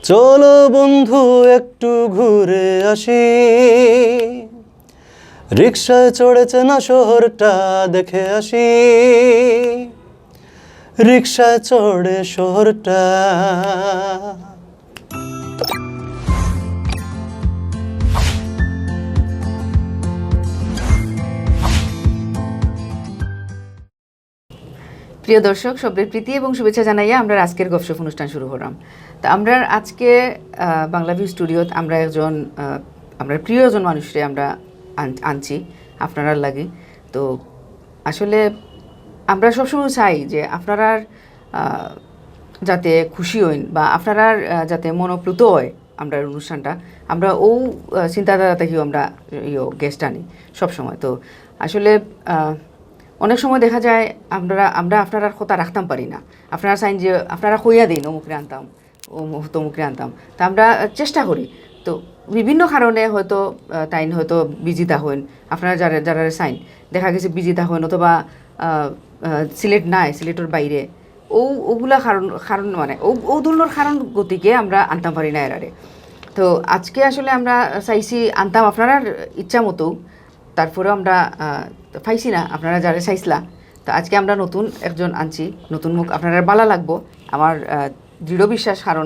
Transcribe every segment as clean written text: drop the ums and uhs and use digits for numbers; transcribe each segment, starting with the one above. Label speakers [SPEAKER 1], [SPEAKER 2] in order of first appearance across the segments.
[SPEAKER 1] চলো বন্ধু একটু ঘুরে আসি, রিকশায় চড়েছে না শহরটা দেখে আসি, রিকশায় চড়ে শহরটা।
[SPEAKER 2] প্রিয় দর্শক, সবের প্রীতি এবং শুভেচ্ছা জানাইয়া আমরা আজকের গপসপ অনুষ্ঠান শুরু করলাম। তো আমরা আজকে বাংলা ভিউ স্টুডিওত আমরা আমরা প্রিয় একজন মানুষরে আমরা আনছি আপনারা লাগি। তো আসলে আমরা সবসময় চাই যে আপনারা যাতে খুশি হইন বা আপনারা যাতে মনোপ্লুত হয় আমরা অনুষ্ঠানটা, আমরা ও চিন্তাধারা থেকেও আমরা গেস্ট আনি সবসময়। তো আসলে অনেক সময় দেখা যায় আমরা আপনারা কথা রাখতাম পারি না, আপনারা চাইন যে আপনারা কইয়া দিন অমুকরে আনতাম তমুকরে আনতাম, তা আমরা চেষ্টা করি। তো বিভিন্ন কারণে হয়তো তাইন হয়তো বিজিতা হইন, আপনারা যারা চাইন দেখা গেছে বিজিতা হইন অথবা সিলেট নাই, সিলেটের বাইরে ওগুলা কারণ মানে ও ধরনের কারণ গতিকে আমরা আনতাম পারি না এরারে। তো আজকে আসলে আমরা চাইছি আনতাম আপনার ইচ্ছা মতো, তারপরেও আমরা পাইছি না আপনারা যারা চাইছিলা। তো আজকে আমরা নতুন একজন আনছি, নতুন মুখ আপনারা ভালো লাগবো আমার দৃঢ় বিশ্বাস। কারণ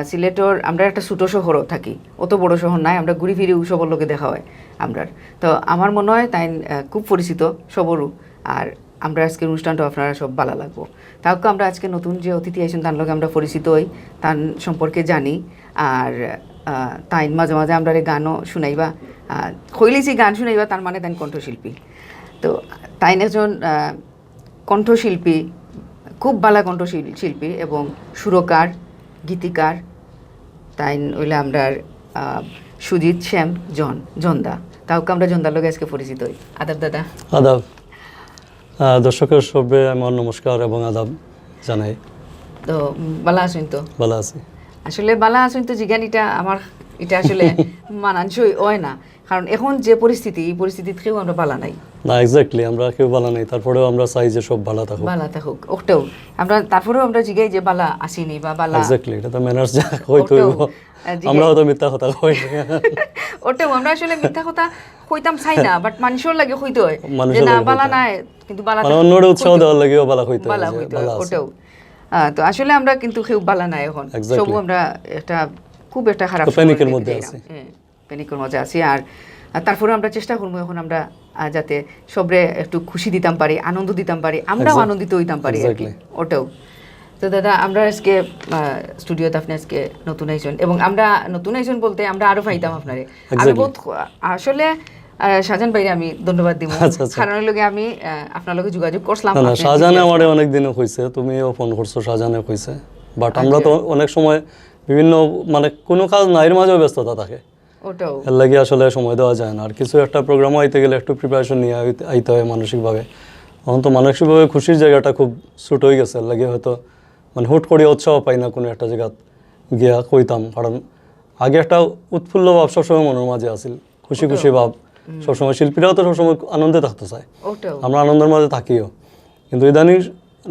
[SPEAKER 2] সিলেটর আমরা একটা ছোটো শহরও থাকি, অত বড় শহর নাই, আমরা ঘুরি ফিরি সবর লোকে দেখা হয় আমরার। তো আমার মনে হয় তাই খুব পরিচিত সবরও, আর আমরা আজকের অনুষ্ঠানটা আপনারা সব ভালো লাগবো। তাকে আমরা আজকে নতুন যে অতিথি আইসেন তার লোক আমরা পরিচিত হই, তার সম্পর্কে জানি। আর তাই মাঝে মাঝে আমরা গানও শুনাইবা, কইলেছি গান শুনাইবা তার মানে তাই কণ্ঠশিল্পী। তো তাই একজন কণ্ঠশিল্পী, খুব ভালো কণ্ঠশিল্পী এবং সুরকার, গীতিকার। তাই ওইলে আমরা সুজিত শ্যাম জন্দা, তাকে আমরা জন্দার লোক আজকে পরিচিত হই। আদাব দাদা।
[SPEAKER 1] আদাব। দর্শকের সবে আমার নমস্কার এবং আদাব জানাই। তো
[SPEAKER 2] বালা আছেন? তো
[SPEAKER 1] ভালো আছি।
[SPEAKER 2] আসলে বালা আছেন তো জিজ্ঞানিটা আমার এটা আসলে মানানসই হয় না, কারণ এখন যে পরিস্থিতি, এই পরিস্থিতিতে কেউ আমরা বালা নাই
[SPEAKER 1] না। এক্স্যাক্টলি, আমরা কেউ বালা নাই, তারপরেও আমরা চাই যে সব ভালো থাকুক
[SPEAKER 2] ওটাও আমরা, তারপরেও আমরা জিজ্ঞাই যে বালা আসিনি বা বালা।
[SPEAKER 1] এক্স্যাক্টলি, এটা তো ম্যানার্স যা হয়তো আমরা হয়তো মিথ্যা কথা কই
[SPEAKER 2] ওটাও আমরা আসলে মিথ্যা কথা কইতাম চাই না, বাট মানুষের লাগে কইতে হয় যে না বালা নাই, কিন্তু বালা
[SPEAKER 1] অন্যরে উৎসাহ দেওয়ার লাগেও বালা কইতে হয়
[SPEAKER 2] ওটাও। তো আসলে আমরা কিন্তু কেউ বালা নাই এখন, সব আমরা খুব একটা খারাপ
[SPEAKER 1] প্যানিকের মধ্যে আছি,
[SPEAKER 2] প্যানিকের মধ্যে আছি। আর তারপরে আমরা চেষ্টা করবো এখন আমরা যাতে সবরে একটু খুশি দিতাম পারি, আনন্দ দিতাম পারি, আমরাও আনন্দিত হইতাম পারি আর কি, ওটাও। তো দাদা আমরা আজকে স্টুডিওতে আপনি আজকে নতুন আইসেন, এবং আমরা নতুন আইসেন বলতে আমরা আরো পাইতাম আপনারে। আমি বহুত আসলে শাহজাহান ভাইরে আমি ধন্যবাদ দিব, কারণ লগে আমি আপনার লগে যোগাযোগ করছিলাম।
[SPEAKER 1] শাহজাহানে আমার অনেক দিনও কইছে, তুমিও ফোন করছো, শাহজাহানে কইছে, বাট আমরা তো অনেক সময় বিভিন্ন মানে কোনো কাজ নাইর মাঝেও ব্যস্ততা থাকে,
[SPEAKER 2] ওটাও
[SPEAKER 1] এর লাগে আসলে সময় দেওয়া যায় না। আর কিছু একটা প্রোগ্রামও আইতে গেলে একটু প্রিপারেশন নিয়ে আইতে হয় মানসিকভাবে। এখন তো মানসিকভাবে খুশির জায়গাটা খুব ছোট হয়ে গেছে, এর লাগে হয়তো মানে হুট করে উৎসাহ পাই না কোনো একটা জায়গা গিয়া কইতাম। কারণ আগে একটা উৎফুল্ল ভাব সবসময় মনের মাঝে আসিল, খুশি খুশি ভাব সবসময়। শিল্পীরাও তো সবসময় আনন্দে থাকতে চায়, আমরা আনন্দের মাঝে থাকিও। কিন্তু ইদানিং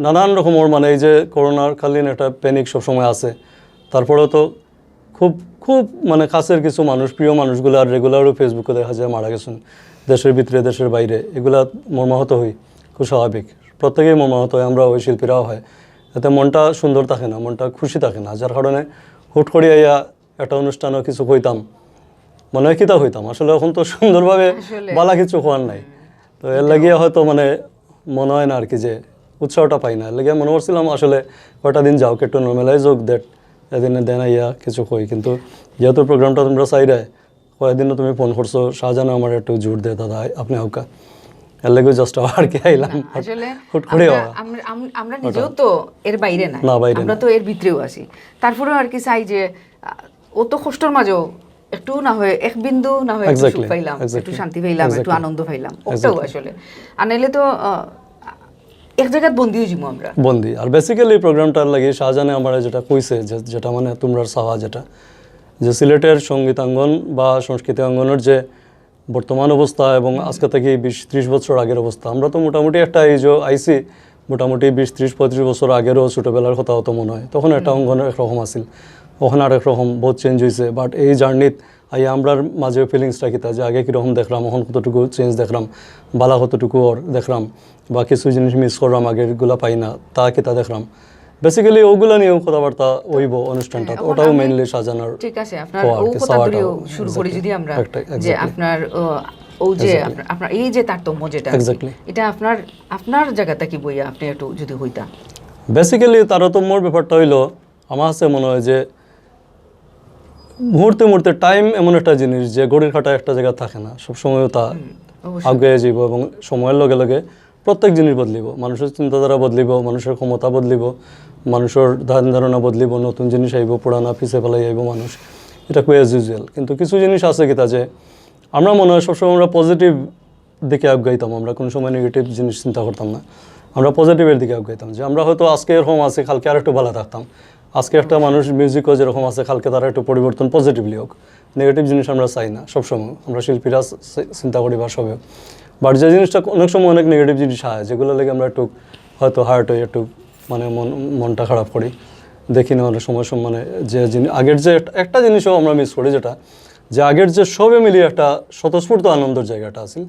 [SPEAKER 1] নানান রকমের মানে এই যে করোনার কালীন একটা প্যানিক সবসময় আছে। তারপরেও তো খুব খুব মানে কাছের কিছু মানুষ, প্রিয় মানুষগুলো আর রেগুলারও ফেসবুকে দেখা যায় মারা গেছেন, দেশের ভিতরে দেশের বাইরে। এগুলা মর্মাহত হই, খুব স্বাভাবিক, প্রত্যেকেই মর্মাহত হয়, আমরা ওই শিল্পীরাও হয়। এতে মনটা সুন্দর থাকে না, মনটা খুশি থাকে না, যার কারণে হুট করে একটা অনুষ্ঠানও কিছু কইতাম মনে হয় কিতা হইতাম। আসলে এখন তো সুন্দরভাবে বালা কিছু হওয়ার নাই, তো এর লাগিয়ে হয়তো মানে মনে হয় না আর কি যে উৎসাহটা পাই না। এর লাগিয়ে মনে করছিলাম আসলে কয়টা দিন যাও, একটু নর্মালাইজ হোক, দ্যাট এদিনে দেন কিছু কই। কিন্তু যেহেতু প্রোগ্রামটা তোমরা চাইরাই, কয়েকদিনও তুমি ফোন করছো, শাহজাহান আমার একটু জোর দে দাদা আপনি হাউকা, এর লাগে জাস্ট আর কি আইলাম।
[SPEAKER 2] আসলে
[SPEAKER 1] হুট করে
[SPEAKER 2] আমরা নিজেও তো এর বাইরে না, আমরা তো এর ভিতরেও আছি। তারপরেও আর কি চাই যে ও তো কষ্টর মাঝেও একটু না হয় এক বিন্দু না হয় একটু সুখ পাইলাম, একটু শান্তি পাইলাম, একটু আনন্দ পাইলাম, ওটাও আসলে। আর নাইলে তো এক জায়গায় বন্দি হয়ে যাবো আমরা,
[SPEAKER 1] বন্দি। আর বেসিক্যালি এই প্রোগ্রামটার লাগে শাহজাহানে আমার যেটা কইছে, যেটা মানে তোমরা চাওয়া, যেটা যে সিলেটের সঙ্গীতাঙ্গন বা সংস্কৃতি অঙ্গনের যে বর্তমান অবস্থা এবং আজকে থেকে 20-30 বছর আগের অবস্থা, আমরা তো মোটামুটি একটা এই যে আইসি মোটামুটি 20-30-35 বছর আগেরও ছোটোবেলার কথা হতো মনে হয়, তখন একটা অঙ্গনের একরকম আসিল। ওখানে আরেক রকম বহুত চেঞ্জ হয়েছে বাট এই জার্নিত আমরার মাঝে ফিলিংসটা কিতা যে আগে কীরকম দেখলাম এখন কতটুকু চেঞ্জ দেখলাম বালা কতটুকু ওর দেখলাম বা কিছু জিনিস মিস করলাম আগেরগুলা পাই না তা কিতা দেখলাম বেসিক্যালি ওগুলা নিয়েও কথাবার্তা হইব অনুষ্ঠানটা ওটাও মেইনলি সাজানোর
[SPEAKER 2] ঠিক আছে আপনার ও কথা ধরেও শুরু করি যদি আমরা যে আপনার ও যে আপনার এই যে তারতম্য যেটা এটা আপনার জায়গাটা কি বইয়া আপনি একটু যদি হইতা
[SPEAKER 1] বেসিক্যালি তারতম্যর ব্যাপারটা হইলো আমার কাছে মনে হয় যে মুহূর্তে মুহূর্তে টাইম এমন একটা জিনিস যে গড়ির কাটা একটা জায়গা থাকে না সবসময় তা আগে যাব এবং সময়ের লগে লগে প্রত্যেক জিনিস বদলিব মানুষের চিন্তাধারা বদলিব মানুষের ক্ষমতা বদলিব মানুষের ধ্যান ধারণা বদলিব নতুন জিনিস আইব পুরানা পিছিয়ে ফেলাই আইব মানুষ এটা খুব অ্যাজ ইউজুয়াল কিন্তু কিছু জিনিস আছে কিতা যে আমরা মনে হয় সবসময় আমরা পজিটিভ দিকে আগাইতাম আমরা কোনো সময় নেগেটিভ জিনিস চিন্তা করতাম না আমরা পজিটিভের দিকে আগাইতাম যে আমরা হয়তো আজকে এরকম আছে কালকে আর একটু ভালো থাকতাম আজকে একটা মানুষ মিউজিকও যেরকম আছে কালকে তারা একটু পরিবর্তন পজিটিভলি হোক নেগেটিভ জিনিস আমরা চাই না সবসময় আমরা শিল্পীরা চিন্তা করি বা সবেও বাট যে জিনিসটা অনেক সময় অনেক নেগেটিভ জিনিস হয় যেগুলো লেগে আমরা একটু হয়তো হার্ট হই একটু মানে মনটা খারাপ করি দেখি না অনেক সময় মানে যে জিনিস আগের যে একটা জিনিসও আমরা মিস করি যেটা যে আগের যে সবে মিলিয়ে একটা স্বতঃস্ফূর্ত আনন্দের জায়গাটা আছে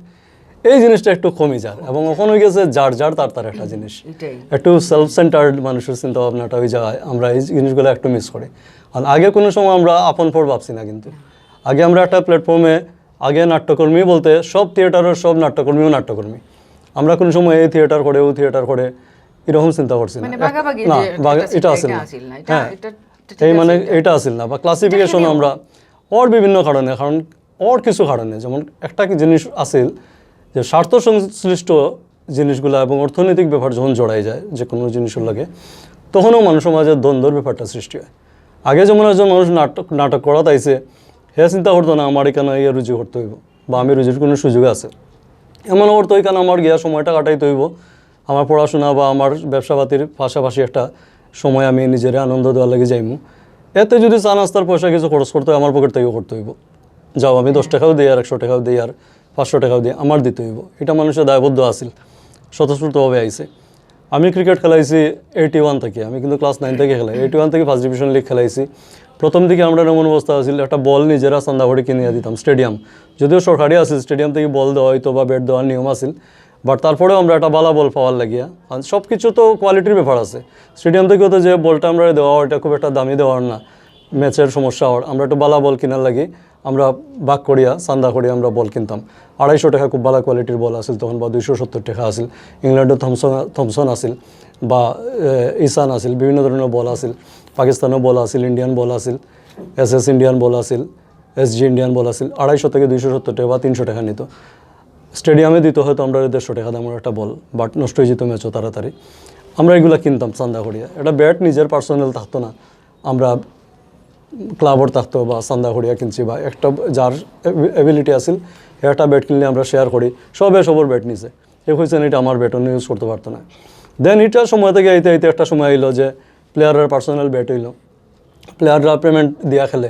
[SPEAKER 1] এই জিনিসটা একটু কমে যায় এবং ওখানে হয়ে গেছে যার তার একটা জিনিস একটু সেলফ সেন্টার্ড মানুষের চিন্তা ভাবনাটা ওই জায়গায় আমরা এই জিনিসগুলো একটু মিস করি আর আগে কোনো সময় আমরা আপন পর ভাবছি না কিন্তু আগে আমরা একটা প্ল্যাটফর্মে আগে নাট্যকর্মী বলতে সব থিয়েটারের সব নাট্যকর্মীও নাট্যকর্মী আমরা কোনো সময় এই থিয়েটার করে ও থিয়েটার করে এরকম চিন্তা করছি না এটা আসিল না হ্যাঁ এই মানে এটা আসিল না বা ক্লাসিফিকেশন আমরা ওর বিভিন্ন কারণে কারণ ওর কিছু কারণে যেমন একটা জিনিস আসিল যে স্বার্থ সংশ্লিষ্ট জিনিসগুলো এবং অর্থনৈতিক ব্যাপার যখন জড়াই যায় যে কোনো জিনিসের লাগে তখনও মানুষের মাঝে দ্বন্দ্বের ব্যাপারটা সৃষ্টি হয় আগে যেমন একজন মানুষ নাটক করা তাইছে হে চিন্তা করতো না আমার এখানে ইয়ে রুজি করতে হইব বা আমি রুজির কোনো সুযোগ আছে এমন করতো এখানে আমার গিয়া সময়টা কাটাইতে হইব আমার পড়াশোনা বা আমার ব্যবসাপাতির পাশাপাশি একটা সময় আমি নিজের আনন্দ দেওয়ার লাগে যাইমু এতে যদি চা নাস্তার পয়সা কিছু খরচ করতে হয় আমার পকেট থেকেও করতে হইব যাও আমি 10 টাকাও দিই আর 100 টাকাও দিই আর 500 টাকাও দিই আমার দিতে হইব এটা মানুষের দায়বদ্ধ আসিল স্বতঃস্ফূর্তভাবে আইছে আমি ক্রিকেট খেলাইছি 81 থেকে আমি কিন্তু ক্লাস 9 থেকে খেলাই 81 থেকে ফার্স্ট ডিভিশন লিগ খেলাইছি প্রথম দিকে আমরা এমন অবস্থা আছিল একটা বল নিজেরা চান্দা করে কিনে দিতাম স্টেডিয়াম যদিও সরকারি আছিল স্টেডিয়াম থেকে বল দেওয়া হয়তো বা ব্যাট দেওয়ার নিয়ম আছিল বাট তারপরেও আমরা একটা বালা বল পাওয়ার লাগিয়া সব কিছু তো কোয়ালিটির ব্যাপার আছে স্টেডিয়াম থেকেও তো যে বলটা আমরা দেওয়া এটা খুব একটা দামি দেওয়ার না ম্যাচের সমস্যা হওয়ার আমরা একটু বালা বল কেনার লাগি আমরা বাক করিয়া চান্দা করিয়া আমরা বল কিনতাম 250 টাকা খুব ভালো কোয়ালিটির বল আসিল তখন বা 270 টাকা আসিল ইংল্যান্ডের থমসন আসিল বা ইসান আসিল বিভিন্ন ধরনের বল আসিল পাকিস্তানের বল আসিল ইন্ডিয়ান বল আসিল এস ইন্ডিয়ান বল আসিল SG ইন্ডিয়ান বল আসিল 250 থেকে 270 টাকা বা 300 টাকা নিত স্টেডিয়ামে দিত হয়তো আমরা 150 টাকা দামের একটা বল বাট নষ্ট হয়ে যেত ম্যাচও তাড়াতাড়ি আমরা এগুলো কিনতাম চান্দা করিয়া এটা ব্যাট নিজের পার্সোনাল থাকতো না আমরা ক্লাবর থাকতো বা চান্দা করিয়া কিনছি বা একটা যার অ্যাবিলিটি আছিল একটা ব্যাট কিনলে আমরা শেয়ার করি সবর ব্যাট নিছে এ হয়েছে এটা আমার ব্যাট অন্য ইউজ করতে পারতো না দেন এটার সময় থেকে আইতে একটা সময় আইলো যে প্লেয়ারের পার্সোনাল ব্যাট হইলো প্লেয়াররা পেমেন্ট দিয়া খেলে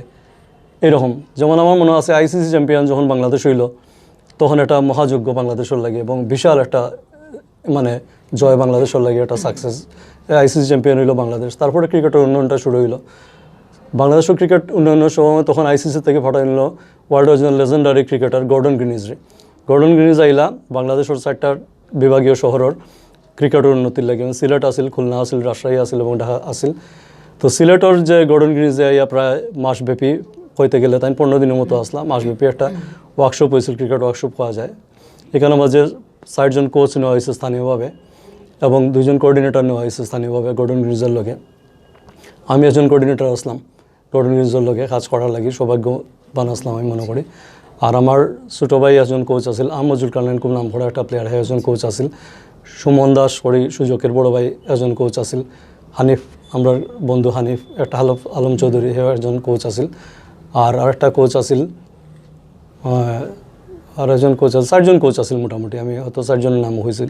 [SPEAKER 1] এরকম যেমন আমার মনে আছে ICC চ্যাম্পিয়ন যখন বাংলাদেশ হইল তখন একটা মহাযজ্ঞ বাংলাদেশের লাগে এবং বিশাল একটা মানে জয় বাংলাদেশের লাগে একটা সাকসেস ICC চ্যাম্পিয়ন হইলো বাংলাদেশ তারপরে ক্রিকেটের উন্নয়নটা শুরু হইলো বাংলাদেশের ক্রিকেট উন্নয়নের সময় তখন ICC থেকে ফাটাই নিল ওয়ার্ল্ড একজন লেজেন্ডারি ক্রিকেটার গর্ডন গ্রিনিজ আইলা বাংলাদেশের 4টা বিভাগীয় শহরের ক্রিকেটের উন্নতির লাগে সিলেট আসিল খুলনা আসিল রাজশাহী আসিল এবং ঢাকা আসিল তো সিলেটের যে গর্ডন গ্রিনিজে আইয়া প্রায় মাসব্যাপী কইতে গেলে তাই 15 দিনের মতো আসলাম মাসব্যাপী একটা ওয়ার্কশপ হয়েছিল ক্রিকেট ওয়ার্কশপ পাওয়া যায় এখানে মাঝে 60 জন কোচ নেওয়া হয়েছে স্থানীয়ভাবে এবং 2 জন কোঅর্ডিনেটর নেওয়া হয়েছে স্থানীয়ভাবে গর্ডন গ্রিনিজের লগে আমি একজন কোঅর্ডিনেটর আসলাম গর্ডন গ্রিনিজের লগে কাজ করার লাগি সৌভাগ্যবান আসলাম আমি মনে করি আর আমার ছোটো ভাই একজন কোচ আছিল আমজুল কারণেন খুব নাম করা একটা প্লেয়ার হ্যাঁ একজন কোচ আছিল সুমন দাস করি সুযোগের বড় ভাই একজন কোচ আছিল হানিফ আমরা বন্ধু হানিফ একটা আলম চৌধুরী হে একজন কোচ আছিল আর আরেকটা কোচ আছিল আর একজন কোচ আছে 4 জন কোচ আছিল মোটামুটি আমি হয়তো 4 জনের নাম হয়েছিল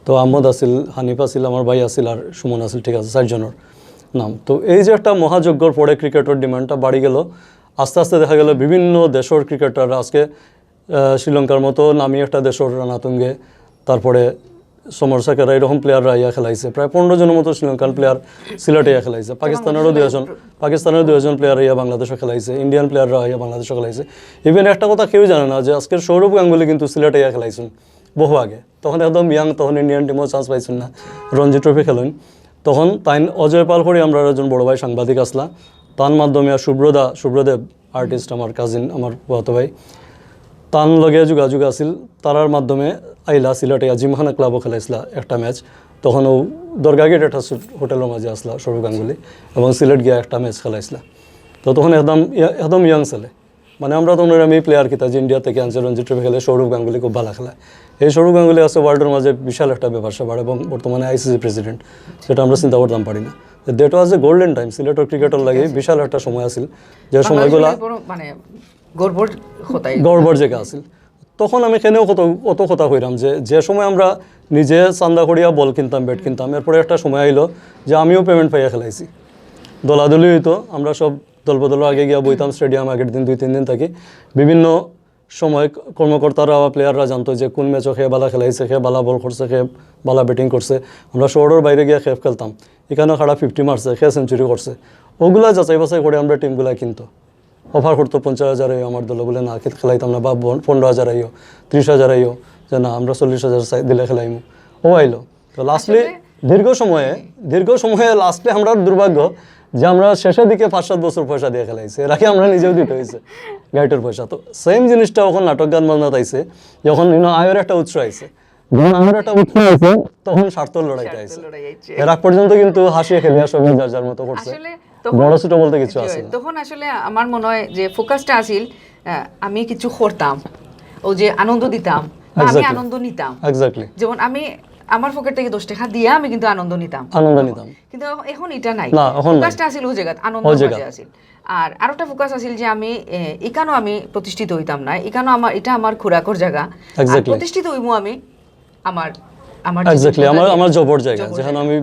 [SPEAKER 1] তো আহমদ আছিল হানিফ আছিল আমার ভাই আছিল আর সুমন আছিল ঠিক আছে 4 জনের নাম তো এই যে একটা মহাযজ্ঞর পরে ক্রিকেটের ডিমান্ডটা বাড়ি গেল আস্তে আস্তে দেখা গেল বিভিন্ন দেশের ক্রিকেটাররা আজকে শ্রীলঙ্কার মতো নামি একটা দেশের রানাতুঙ্গে তারপরে সমর সাকেরা এরকম প্লেয়াররা ইয়া খেলাইছে, প্রায় 15 জনের মতো শ্রীলঙ্কান প্লেয়ার সিলেটে ইয়া খেলাইছে, পাকিস্তানেরও 2 জন প্লেয়ার ইয়া বাংলাদেশে খেলাইছে, ইন্ডিয়ান প্লেয়াররা ইয়া বাংলাদেশে খেলাইছে। ইভেন একটা কথা কেউ জানে না যে আজকের সৌরভ গাঙ্গুলি কিন্তু সিলেটে ইয়া খেলাইছেন বহু আগে, তখন একদম ইয়াং, তখন ইন্ডিয়ান টিমও চান্স পাইছেন না, রঞ্জি ট্রফি খেলেন তখন। তাই অজয় পাল করে আমরা একজন বড় ভাই সাংবাদিক আসলা, তার মাধ্যমে শুভ্রদেব আর্টিস্ট আমার কাজিন, আমার বড় ভাই, তান লগে যোগাযোগ আছিল, তারার মাধ্যমে আইলা সিলেটে জিমখানা ক্লাবও খেলাইছিলা একটা ম্যাচ, তখন ও দরগা গেট একটা হোটেলের মাঝে আসলা সৌরভ গাঙ্গুলি, এবং সিলেট গিয়া একটা ম্যাচ খেলাইছিলা। তো তখন একদম ইয়াং ছেলে, মানে আমরা তখন আমি প্লেয়ার কিতা যে ইন্ডিয়া থেকে আনছে রঞ্জি ট্রফি খেলে, সৌরভ গাঙ্গুলি খুব ভালো খেলায়। এই সৌরভ গাঙ্গুলি আছে ওয়ার্ল্ডের মাঝে বিশাল একটা ব্যাপার স্যাপার, এবং বর্তমানে আইসিসি প্রেসিডেন্ট, সেটা আমরা চিন্তা করতাম পারি না। That was A golden time সিলেটের ক্রিকেটের লাগে, বিশাল একটা সময় আছিল, যে সময়গুলা
[SPEAKER 2] মানে
[SPEAKER 1] গড়বড় জায়গা আছিল। তখন আমি এখানেও অত কথা কইরাম যে সময় আমরা নিজে চান্দা করিয়া বল কিনতাম, ব্যাট কিনতাম, এরপরে একটা সময় আইলো যে আমিও পেমেন্ট পাইয়া খেলাইছি, দলাদলি হইতো, আমরা সব দলবদল আগে গিয়া বইতাম স্টেডিয়াম, আগের দিন 2-3 দিন থাকি। বিভিন্ন সময় কর্মকর্তারা বা প্লেয়াররা জানতো যে কোন ম্যাচও খেয়ে বালা খেলাইছে, খেয়ে বালা বল করছে, খেয়ে বালা ব্যাটিং করছে। আমরা শহরের বাইরে গিয়া খেয়ে খেলতাম, এখানেও খাড়া 50 মারছে, খেয়ে সেঞ্চুরি করছে, ওগুলা যাচাই বাছাই করে আমরা টিমগুলা কিনতো, অফার করতো 50,000 আইও, আমার দল বলে না খেলাইতাম না, বা 15,000 আইও, 30,000 আইও, যে না আমরা 40,000 দিলে খেলাইমু, ও আইলো। তো লাস্টলি দীর্ঘ সময়ে লাস্টে আমরা দুর্ভাগ্য যে আমরা শেষের দিকে 5-7 বছর পয়সা দিয়ে খেলাইছি, এর আগে আমরা নিজেও দিতে হয়েছে গাইটের পয়সা। তো সেম জিনিসটা এখন নাটক গান বাজনাত আইছে, যখন আয়ের একটা উৎস আইছে, যখন আমার একটা উৎস আছে তখন স্বার্থর লড়াইটা আইছে। এর আগ পর্যন্ত কিন্তু হাসিয়ে খেলিয়া সবাই যার যার মতো করছে, বড় ছোট বলতে কিছু আছে না।
[SPEAKER 2] তখন আসলে আমার মনে হয় যে ফোকাসটা আছিল আমি কিছু করতাম, ও যে আনন্দ দিতাম, আমি আনন্দ নিতাম।
[SPEAKER 1] এক্স্যাক্টলি,
[SPEAKER 2] যেমন আমি আমার পকেট থেকে 10 টাকা দিয়া আমি কিন্তু আনন্দ নিতাম, কিন্তু এখন এটা নাই। ফোকাসটা আছিল ওই জায়গা আনন্দ বাজে আছিল। আর আরেকটা ফোকাস আছিল যে আমি এখানেও আমি প্রতিষ্ঠিত হইতাম না, এখানেও আমার এটা আমার খোরাকর জায়গা, প্রতিষ্ঠিত হইমু আমি আমার
[SPEAKER 1] এক্স্যাক্টলি আমার জবর জায়গা, যেখানে আমি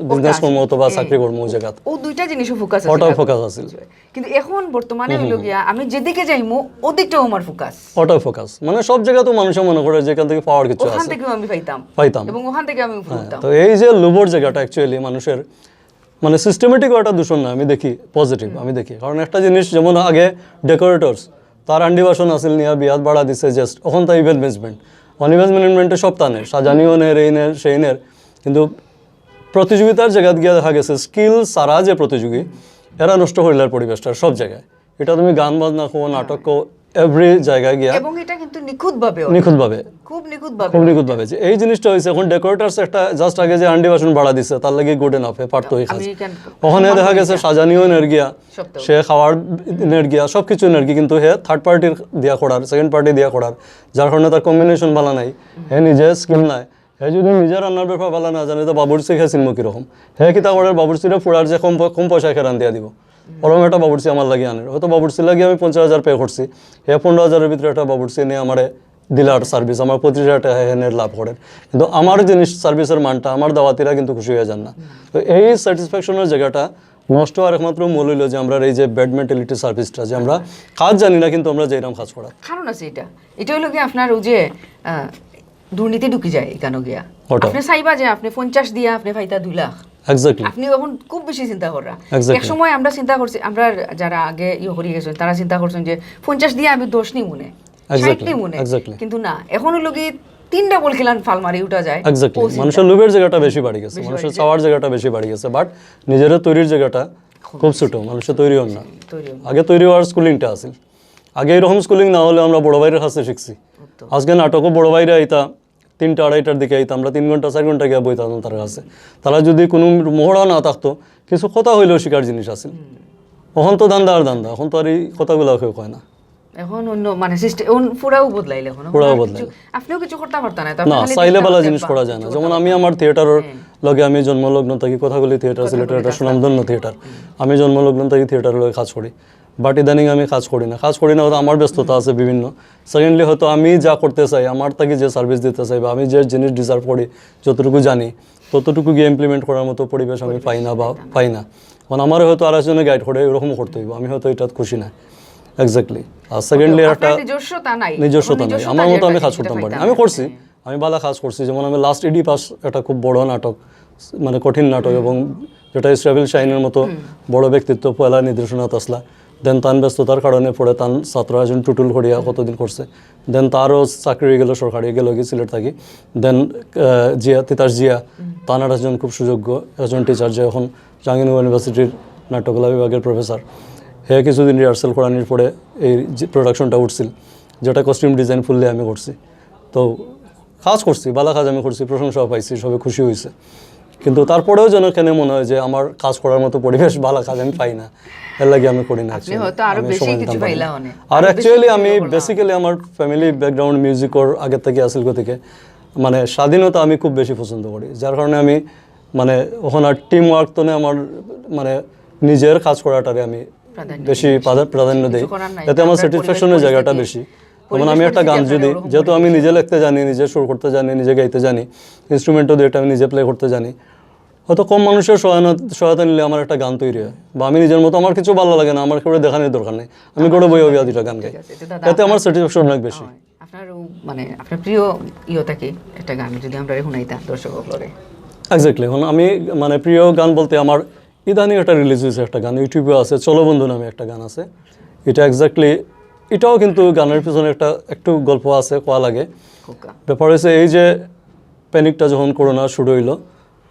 [SPEAKER 1] বিজনেস করব অথবা চাকরি করব, ওই জায়গা
[SPEAKER 2] ও দুইটা জিনিসও ফোকাস আছে,
[SPEAKER 1] ওটাও ফোকাস আছে।
[SPEAKER 2] কিন্তু এখন বর্তমানে হইল গিয়া আমি যেদিকে যাইমু ওদিকটাও আমার ফোকাস,
[SPEAKER 1] ওটাও ফোকাস, মানে সব জায়গা তো মানুষ মনে করে যে এখান থেকে পাওয়ার কিছু আছে,
[SPEAKER 2] ওখান থেকেও আমি পাইতাম এবং ওখান থেকে আমি ফুলতাম।
[SPEAKER 1] তো এই যে লোভর জায়গাটা অ্যাকচুয়ালি মানুষের মানে সিস্টেমেটিক ওটা দূষণ না, আমি দেখি পজিটিভ, আমি দেখি। কারণ একটা জিনিস যেমন আগে ডেকোরেটরস তার আন্ডিবাসন আসিল নিয়ে বিয়াত বাড়া দিছে জাস্ট, এখন তার ইভেন্ট ম্যানেজমেন্ট, ইভেন্ট ম্যানেজমেন্টে সব টানে, সাজানিও নের এই নের সেই নের, কিন্তু প্রতিযোগিতার জায়গায় গিয়ে দেখা গেছে স্কিল সারা যে প্রতিযোগী এরা নষ্ট হইলার পরিবেশটা সব জায়গায়। এটা তুমি গান বাজনা কো, নাটক কো, এভরি জায়গায় গিয়া,
[SPEAKER 2] এবং এটা কিন্তু খুব নিখুঁতভাবে যে এই জিনিসটা হয়েছে। এখন ডেকোরেটরস একটা জাস্ট আগে যে আন্ডি বাসন বাড়া দিছে তার লাগে গুড এনাফ পারতো হয়ে খাচ্ছে, ওখানে দেখা গেছে সাজানিও নের গিয়া, সে খাওয়ার নের গিয়া, সব কিছু নের গিয়া, কিন্তু হে থার্ড পার্টির দিয়া করার, সেকেন্ড পার্টি দিয়া করার, যার কারণে তার কম্বিনেশন ভালো নাই, হে নিজে স্কিল নাই। হে যদি নিজের রান্নার ব্যাপার ভালো না জানে তো বাবুর্চি খেয়েছিল কিরকম, হে কিতা করে বাবুর্চিটা ফুড়ার যে কম পয়সায় খেরান দিয়া দিব, ওরকম একটা বাবুর্চি আমার লাগে আনে, হয়তো বাবুর্চি লাগিয়ে আমি 50,000 পে করছি, হে 15,000-এর ভিতরে একটা বাবুর্চি নিয়ে আমারে দিলার সার্ভিস, আমার 25,000 টাকা হেনের লাভ করেন, কিন্তু আমার জিনিস সার্ভিসের মানটা আমার দাওয়াতিরা কিন্তু খুশি হয়ে যান না। তো এই স্যাটিসফ্যাকশনের জায়গাটা নষ্ট আর একমাত্র মূল হইল যে আমরা এই যে ব্যাড মেন্টালিটি সার্ভিসটা, যে আমরা কাজ জানি না কিন্তু আমরা যেরকম কাজ করা কারণ আছে, এটা হইল কি আপনার ওই যে দুর্নীতি ঢুকি যায় এখানে গিয়া, আপনি চাইবা যে আপনি 50 দিয়া আপনি পাইতা 2 লাখ,
[SPEAKER 1] এক্স্যাক্টলি
[SPEAKER 2] আপনি এখন খুব বেশি চিন্তা করা। এক সময় আমরা চিন্তা করছি, আমরা যারা আগে করি গেছেন তারা চিন্তা করছেন যে 50 দিয়ে আমি 10 নি মনে 60 নি মনে, কিন্তু না, এখন হলো কি 3টা বল খেলান ফাল মারি উঠা যায়।
[SPEAKER 1] এক্স্যাক্টলি, মানুষের লোভের জায়গাটা বেশি বাড়ি গেছে, মানুষের চাওয়ার জায়গাটা বেশি বাড়ি গেছে, বাট নিজের তৈরির জায়গাটা খুব ছোট, মানুষের তৈরি হন না। আগে তৈরি হওয়ার স্কুলিংটা আছিল, আগে এরকম স্কুলিং না হলে আমরা বড় ভাইয়ের কাছে শিখছি। আজকে নাটকও বড় ভাইরা আইতা 3টা-2:30টার দিকে আইতাম, আমরা 3 ঘন্টা 4 ঘন্টা গিয়ে বইতাম তার কাছে, তারা যদি কোনো মহড়া না থাকতো কিছু কথা হইলেও শিকার জিনিস আছিল। এখন তো দান্দা, এখন তো আর এই কথাগুলো কেউ কয় না,
[SPEAKER 2] এখন অন্য মানে সিস্টেম পুরাও বদলাইলে, এখন আপনিও কিছু করতে পারতেন না,
[SPEAKER 1] চাইলে বালা জিনিস করা যায় না। যেমন আমি আমার থিয়েটারের লগে আমি জন্মলগ্ন থাকি, কথাগুলি থিয়েটার সিলেটের একটা সুনামধন্য থিয়েটার, আমি জন্মলগ্ন থাকি থিয়েটারের লগে কাজ করি, বাট ইদানিং আমি কাজ করি না হয়তো আমার ব্যস্ততা আছে বিভিন্ন। সেকেন্ডলি হয়তো আমি যা করতে চাই, আমার তাকে যে সার্ভিস দিতে চাই বা আমি যে জিনিস ডিজার্ভ করি, যতটুকু জানি ততটুকু গিয়ে ইমপ্লিমেন্ট করার মতো পরিবেশ আমি পাই না। কারণ আমার হয়তো আর একজনে গাইড করে এরকম করতে হইব, আমি হয়তো এটা খুশি না। এক্স্যাক্টলি। আর সেকেন্ডলি একটা নিজস্বতা নাই, আমার মতো আমি কাজ করতে পারি, আমি করছি, আমি ভালো কাজ করছি। যেমন আমি লাস্ট ইডি পাস একটা খুব বড় নাটক, মানে কঠিন নাটক, এবং যেটা ইসরাফিল শাহিনের মতো বড় ব্যক্তিত্ব পয়লা নির্দেশনা আসলা। দেন তার ব্যস্ততার কারণে পরে তার ছাত্র একজন টুটুল করিয়া কতদিন করছে। দেন তারও চাকরি গেল, সরকারি গেল কি সিলেট থাকি। দেন জিয়া তিতাস জিয়া, তানার একজন খুব সুযোগ্য একজন টিচার, যে এখন জাহাঙ্গীরনগর ইউনিভার্সিটির নাট্যকলা বিভাগের প্রফেসর। হে কিছুদিন রিহার্সাল করানোর পরে এই প্রোডাকশনটা উঠছিল, যেটা কস্টিউম ডিজাইন ফুললে আমি করছি। তো কাজ করছি, ভালো কাজ আমি করছি, প্রশংসাও পাইছি, সবাই খুশি হয়েছে। কিন্তু তারপরেও যেন কেন মনে হয় যে আমার কাজ করার মতো পরিবেশ, ভালো কাজ আমি পাই না, এর লাগে আমি করি না। আর অ্যাকচুয়ালি আমি বেসিক্যালি আমার ফ্যামিলি ব্যাকগ্রাউন্ড মিউজিকর আগের থেকে আসল থেকে, মানে স্বাধীনতা আমি খুব বেশি পছন্দ করি। যার কারণে আমি মানে ওখানে আর টিম ওয়ার্ক তো আমার মানে নিজের কাজ করাটারে আমি বেশি প্রাধান্য দিই, এতে আমার স্যাটিসফ্যাকশনের জায়গাটা বেশি। যেমন আমি একটা গান যদি, যেহেতু আমি নিজে লিখতে জানি, নিজে সুর করতে জানি, নিজে গাইতে জানি, ইনস্ট্রুমেন্টও দিয়ে আমি নিজে প্লে করতে জানি, হয়তো কম মানুষের সহায়তা নিলে আমার একটা গান তৈরি হয়। বা আমি নিজের মতো, আমার কিছু ভালো লাগে না, আমার কেউ দেখানোর দরকার নেই, আমি গড়ে বই অভিয়া দুটা গান গাই, এতে আমার স্যাটিসফ্যাকশন অনেক বেশি।
[SPEAKER 2] আপনার মানে আপনার প্রিয় ইয়েটাকে একটা গান যদি আমরা শুনাইতাম দর্শক ফ্লোরে।
[SPEAKER 1] এক্স্যাক্টলি। এখন আমি মানে প্রিয় গান বলতে আমার ইদানিং একটা রিলিজ হয়েছে একটা গান, ইউটিউবে আছে, চলো বন্ধু নামে একটা গান আছে। এটা এক্স্যাক্টলি, এটাও কিন্তু গানের পিছনে একটু গল্প আছে, কোয়া লাগে। ব্যাপার হয়েছে এই যে প্যানিকটা যখন করোনা শুরু হইলো,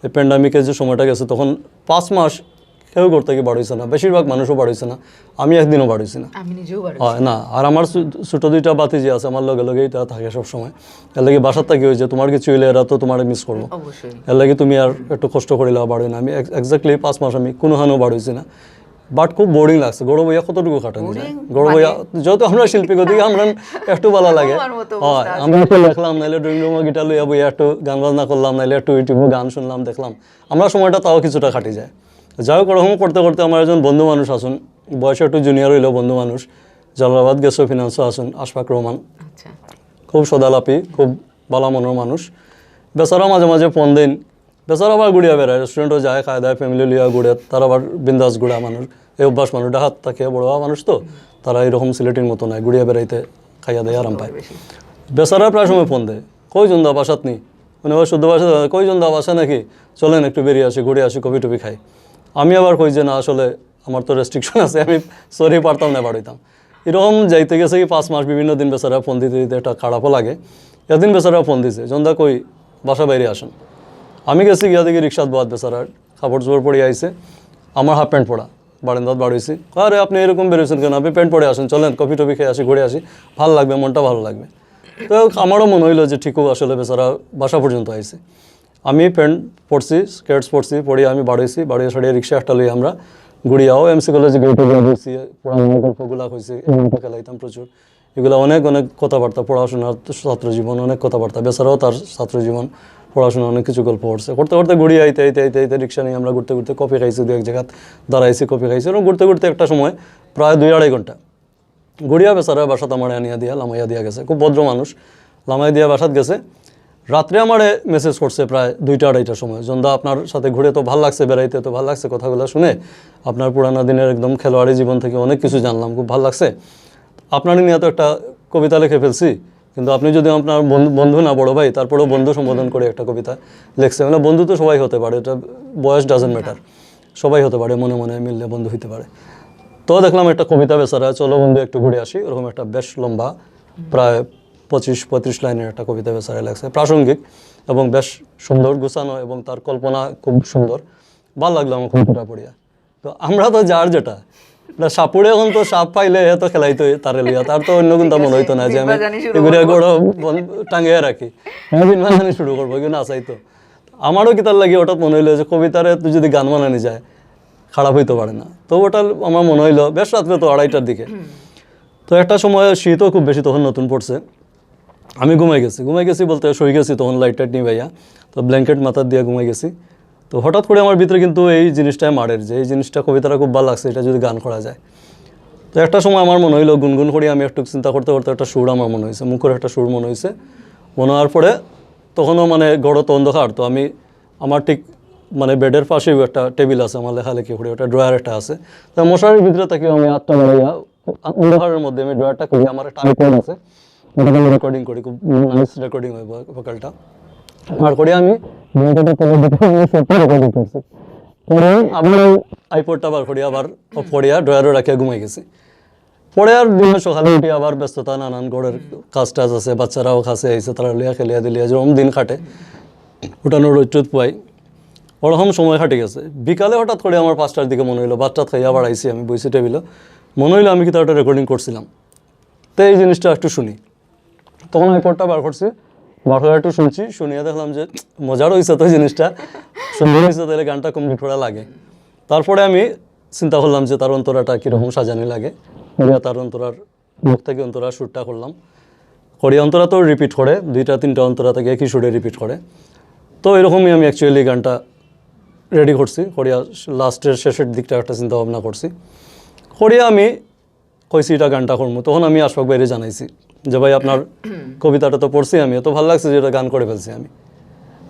[SPEAKER 1] এই প্যান্ডামিকের যে সময়টা গেছে, তখন 5 মাস কেউ ঘর থেকে বার হয়েছে না, বেশিরভাগ মানুষও বার হয়েছে না, আমি একদিনও বার হয়েছি না। হয় না। আর আমার ছোটো দুইটা বাতি যে আছে আমার লগে লগে এটা থাকে সবসময়, এর লাগে বাসার থাকি হয়েছে তোমার কিছু হইলে এরা তো তোমার মিস করবো, এর লাগে তুমি আর একটু কষ্ট করিলে বার হই না। আমি এক্স্যাক্টলি 5 মাস আমি কোনো হানেও বার হয়েছি না, বাট খুব বোরিং লাগছে। গৌরব ভাইয়া কতটুকু খাটানো যায়, গৌরব ভাইয়া যেহেতু আমরা শিল্পী গতিকে আমরা একটু ভালো লাগে। হয়, আমরা একটু লেখলাম, নাইলে ড্রয়িং রুমে গিটার লইয়া বইয়া একটু গান বাজনা করলাম, নাইলে একটু ইউটিউবে গান শুনলাম, দেখলাম, আমরা সময়টা তাও কিছুটা খাটি যায়। যাই হোক, ওরকম করতে করতে আমার একজন বন্ধু মানুষ আসুন, বয়সে একটু জুনিয়র হইলেও বন্ধু মানুষ, জালালাবাদ গেছো ফিনান্সও আসুন, আশফাক রহমান, খুব সদালাপি, খুব ভালো মনের মানুষ। বেচারা মাঝে মাঝে ফোন দেন, বেচারা আবার ঘুরিয়া বেড়ায়, রেস্টুরেন্টও যায়, খায় দায়, ফ্যামিলি লিয়া ঘুরে, তারা আবার বিন্দাস ঘুরা মানুষ, এই অভ্যাস মানুষ, ডাহাত থাকে বড় মানুষ তো, তারা এরকম সিলেটির মতো নয়, ঘুরিয়া বেড়াইতে খাইয়া দেয়, আরাম পায়। বেচারা প্রায় সময় ফোন দেয়, কয়জন দা বাসাত নি, মানে ওই শুদ্ধ ভাষা, কয়জন দা বাসা নাকি, চলেন একটু বেরিয়ে আসি, ঘুরে আসি, কফি টফি খাই। আমি আবার কই যে না, আসলে আমার তো রেস্ট্রিকশন আছে, আমি সরি পারতাম না, বাড়িতাম। এরকম যাইতে গেছে কি 5 মাস বিভিন্ন দিন বেচারা ফোন দিতে দিতে একটা খারাপও লাগে। এদিন বেচারা ফোন দিছে, জন্দা কই বাসা বাইরে আসেন। আমি গেছি, গিয়া দেখি রিক্সাত বাদ, বেচারা কাপড় চোপড় পরে আইছে, আমার হাফ প্যান্ট পরা, বারান্দাত বাড়িয়েছি। আরে আপনি এরকম বেরোয়েছেন কেন, আপনি প্যান্ট পরে আসেন, চলেন কফি টফি খেয়ে আসি, ঘুরে আসি, ভালো লাগবে, মনটা ভালো লাগবে। তো আমারও মনে হইলো যে ঠিকও আসলে বেচারা বাসা পর্যন্ত আইছে। আমি প্যান্ট পরছি, স্কার্টস পরছি, পরে আমি বাড়িয়েছি, বাড়িয়ে সাড়িয়ে রিক্সা একটা লই আমরা ঘুরিয়াও এমসি কলেজে গেটে গেছি, পড়াশোনার গল্পগুলা হয়েছে, খেলাইতাম প্রচুর, এগুলো অনেক অনেক কথাবার্তা, পড়াশোনার ছাত্র জীবন, অনেক কথাবার্তা, বেচারাও তার ছাত্র জীবন, পড়াশোনা, অনেক কিছু গল্প করছে। করতে করতে ঘুরিয়ে আইতে আইতে আইতে আইতে রিক্সা নিয়ে আমরা ঘুরতে ঘুরতে কফি খাইছি, দু এক জায়গায় দাঁড়াইছি, কফি খাইছি, এবং ঘুরতে ঘুরতে একটা সময় প্রায় 2-2.5 ঘন্টা ঘুরিয়া বেচারা বাসাত আমার আনিয়া দিয়া লামাইয়া দিয়া গেছে। খুব ভদ্র মানুষ, লামাই দিয়া বাসাত গেছে। রাত্রে আমারে মেসেজ করছে প্রায় 2টা-2.5টার সময়, জন্দা আপনার সাথে ঘুরে তো ভালো লাগছে, বেড়াইতে তো ভালো লাগছে, কথাগুলো শুনে আপনার পুরানো দিনের একদম খেলোয়াড়ি জীবন থেকে অনেক কিছু জানলাম, খুব ভালো লাগছে। আপনার নিয়ে তো একটা কবিতা লিখে ফেলছি, কিন্তু আপনি যদি আপনার বন্ধু না, বড় ভাই, তারপরেও বন্ধু সম্বোধন করে একটা কবিতা লিখছে। মানে বন্ধু তো সবাই হতে পারে, এটা বয়স ডাজেন্ট ম্যাটার, সবাই হতে পারে, মনে মনে মিললে বন্ধু হতে পারে। তো দেখলাম একটা কবিতা, বেচারা চলো বন্ধু একটু ঘুরে আসি, ওরকম একটা বেশ লম্বা প্রায় 25-35 লাইনের একটা কবিতা বেচারা লাগছে, প্রাসঙ্গিক এবং বেশ সুন্দর গুছানো, এবং তার কল্পনা খুব সুন্দর, ভালো লাগলো আমার কবিতাটা পড়িয়া। তো আমরা তো যার যেটা সাপুড়ে, এখন তো সাপ পাইলে এত খেলাইতো তারে লিয়া, তার তো অন্য কিন্তু মনে হইতো না যে আমি এগুলো গড় টাঙ্গিয়ে রাখি, জানি শুরু করবো, কিন্তু আসাইতো। আমারও কি তার লাগে ওটা মনে হইলো যে কবিতারে তুই যদি গান বানানি যায় খারাপ হইতে পারে না। তো ওটা আমার মনে হইলো বেশ রাত্রে, তো 2:30টার দিকে। তো একটা সময় শীতও খুব বেশি তখন নতুন পড়ছে, আমি ঘুমাই গেছি বলতে শুয়ে গেছি, তখন লাইট টাইট নিয়ে ভাইয়া, তো ব্ল্যাঙ্কেট মাথার দিয়ে ঘুমাই গেছি। তো হঠাৎ করে আমার ভিতরে কিন্তু এই জিনিসটাই মারের, যে এই জিনিসটা কবিতাটা খুব ভালো লাগছে, এটা যদি গান করা যায়। তো একটা সময় আমার মনে হইলো, গুনগুন করি আমি একটু চিন্তা করতে করতে একটা সুর আমার মনে হয়েছে, মুখের একটা সুর মনে হয়েছে। মনে হওয়ার পরে তখনও মানে গড় তো অন্ধকার, তো আমি আমার ঠিক মানে বেডের পাশেও একটা টেবিল আছে, আমার লেখালেখি করি, ওটা ড্রয়ার একটা আছে, তো মশারির ভিতরে থেকে আমি হাতটা বাড়াইয়া অন্ধকারের মধ্যে আমি ড্রয়ারটা করি, আমার একটা আইপ্যাড আছে, ওটাকে আমি রেকর্ডিং করি, খুব নাইস রেকর্ডিং হয় ভোকালটা। আর করে আমি রেকর্ডিং করছি, পরে আবার আইপডটা বার করি, আবার অফ করিয়া ড্রয়ারও রাখিয়া ঘুমাই গেছি। পরে আর দিনে সকালে উঠি আবার ব্যস্ততা, নানান ঘরের কাজ টাজ আছে, বাচ্চারাও কাছে আইসে, তারা লিয়া খেলিয়া দিলিয়া যেরকম দিন কাটে, উঠানোর রোদ পাই, ওরকম সময় কাটে গেছে। বিকালে হঠাৎ করে আমার 5টার দিকে মনে হইলো, বাচ্চা খাইয়া আবার আইসি, আমি বইছি টেবিলে, মনে হইলো আমি কি তার একটা রেকর্ডিং করছিলাম, তো এই জিনিসটা একটু শুনি। তখন আইপডটা বার করছি, বার করে একটু শুনছি, শুনিয়া দেখলাম যে মজার হয়েছে তো জিনিসটা, সুন্দর হয়েছে, তাহলে গানটা কমপ্লিট করা লাগে। তারপরে আমি চিন্তা করলাম যে তার অন্তরাটা কীরকম সাজানি লাগে, তার অন্তরার মুখ থেকে অন্তরা শ্যুটটা করলাম, করি অন্তরা তো রিপিট করে, 2-3টা অন্তরা থেকে একই সুরে রিপিট করে। তো এরকমই আমি অ্যাকচুয়ালি গানটা রেডি করছি, করিয়া লাস্টের শেষের দিকটা একটা চিন্তা ভাবনা করছি, করিয়া আমি কইছি এটা গানটা করবো। তখন আমি আশফাক ভাইরে জানাইছি যে ভাই আপনার কবিতাটা তো পড়ছি আমি, এত ভালো লাগছে যে এটা গান করে ফেলছি আমি।